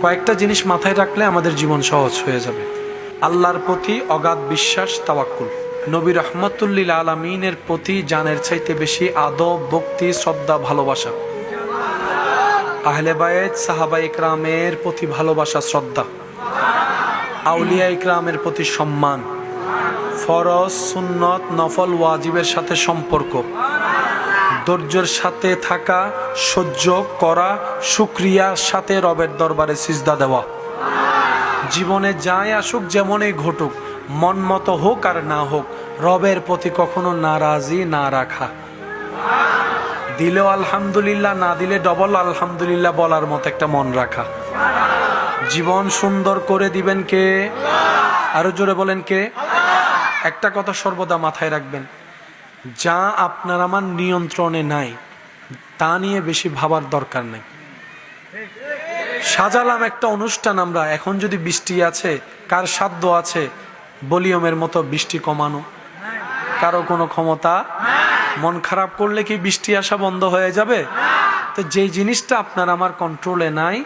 কয়েকটা জিনিস মাথায় রাখলে আমাদের জীবন সহজ হয়ে যাবে। আল্লাহর প্রতি অগাধ বিশ্বাস, তাওয়াক্কুল। নবী রহমতুল্লিল আলমিনের প্রতি জানের চাইতে বেশি আদব, ভক্তি, শ্রদ্ধা, ভালোবাসা। আহলে বায়েত, সাহাবা ইকরামের প্রতি ভালোবাসা, শ্রদ্ধা। আউলিয়া ইকরামের প্রতি সম্মান। ফরজ, সুন্নত, নফল, ওয়াজিবের সাথে সম্পর্ক। ধৈর্যের সাথে থাকা, সহ্য করা, শুকরিয়ার সাথে রবের দরবারে সিজদা দেওয়া। জীবনে যাই আসুক, যেমনই ঘটুক, মন মতো হোক আর না হোক, রবের প্রতি কখনো নারাজি না রাখা। দিলেও আলহামদুলিল্লাহ, না দিলে ডবল আলহামদুলিল্লাহ বলার মতো একটা মন রাখা। জীবন সুন্দর করে দিবেন কে? আরো জোরে বলেন কে? একটা কথা সর্বদা মাথায় রাখবেন, যা আপনার আমার নিয়ন্ত্রণে নাই তা নিয়ে বেশি ভাবার দরকার নেই। সাজালাম একটা অনুষ্ঠান আমরা, এখন যদি বৃষ্টি আছে, কার সাধ্য আছে ভলিউমের মতো বৃষ্টি কমানো? কারো কোনো ক্ষমতা? মন খারাপ করলে কি বৃষ্টি আসা বন্ধ হয়ে যাবে? তো যেই জিনিসটা আপনার আমার কন্ট্রোলে নাই,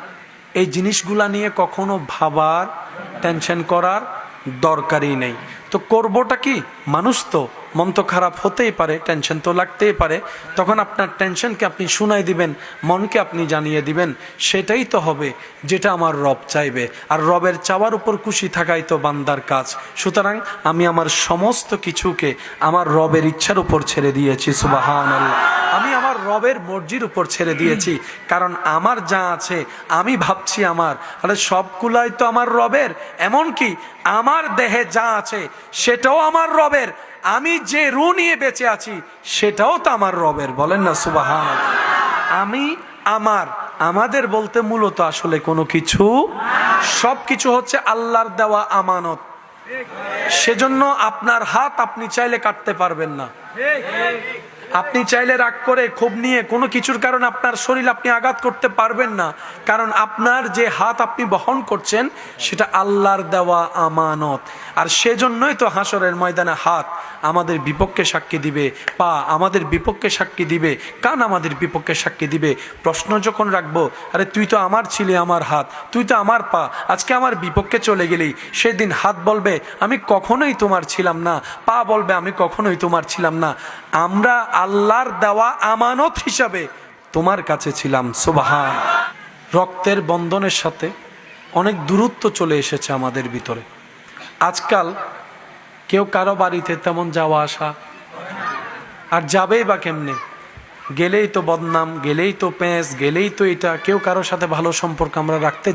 এই জিনিসগুলা নিয়ে কখনো ভাবার, টেনশন করার দরকারই নেই। তো করবোটা কি? মানুষ তো, মন তো খারাপ হতেই পারে, টেনশন তো লাগতেই পারে। তখন আপনার টেনশনকে আপনি শুনাই দিবেন, মনকে আপনি জানিয়ে দিবেন, সেটাই তো হবে যেটা আমার রব চাইবে। আর রবের চাওয়ার উপর খুশি থাকাই তো বান্দার কাজ। সুতরাং আমি আমার সমস্ত কিছুকে আমার রবের ইচ্ছার উপর ছেড়ে দিয়েছি। সুবহানাল্লাহ। আমি আমার রবের মর্জির উপর ছেড়ে দিয়েছি, কারণ আমার যা আছে আমি ভাবছি আমার, আরে সবগুলাই তো আমার রবের। এমনকি আমার দেহে যা আছে সেটাও আমার রবের। আমি যে রু নিয়ে বেঁচে আছি সেটাও তো আমার রবের। বলেন না সুবহানাল্লাহ। আমি, আমার, আমাদের বলতে মূলত আসলে কোনো কিছু, সবকিছু হচ্ছে আল্লাহর দেওয়া আমানত। সেজন্য আপনার হাত আপনি চাইলে কাটতে পারবেন না। আপনি চাইলে রাগ করে, ক্ষোভ নিয়ে কোনো কিছুর কারণে আপনার শরীর আপনি আঘাত করতে পারবেন না, কারণ আপনার যে হাত আপনি বহন করছেন সেটা আল্লাহর দেওয়া আমানত। আর সেজন্যই তো হাসরের ময়দানে হাত আমাদের বিপক্ষে সাক্ষী দিবে, পা আমাদের বিপক্ষে সাক্ষী দিবে, কান আমাদের বিপক্ষে সাক্ষী দিবে। প্রশ্ন যখন রাখবো, আরে তুই তো আমার ছিলি, আমার হাত, তুই তো আমার পা, আজকে আমার বিপক্ষে চলে গেলি, সেদিন হাত বলবে আমি কখনোই তোমার ছিলাম না, পা বলবে আমি কখনোই তোমার ছিলাম না। আমরা আল্লাহর দেওয়া আমানত হিসাবে তোমার কাছে ছিলাম। সুবহান। রক্তের বন্ধনের সাথে অনেক দূরত্ব চলে এসেছে আমাদের ভিতরে। আজকাল কেউ কারো বাড়িতে তেমন যাওয়া আসা, আর যাবেই বা কেমনে? গেলেই তো বদনাম, গেলেই তো প্যাঁচ, গেলেই তো এটা। কেউ কারোর সাথে ভালো সম্পর্ক আমরা রাখতে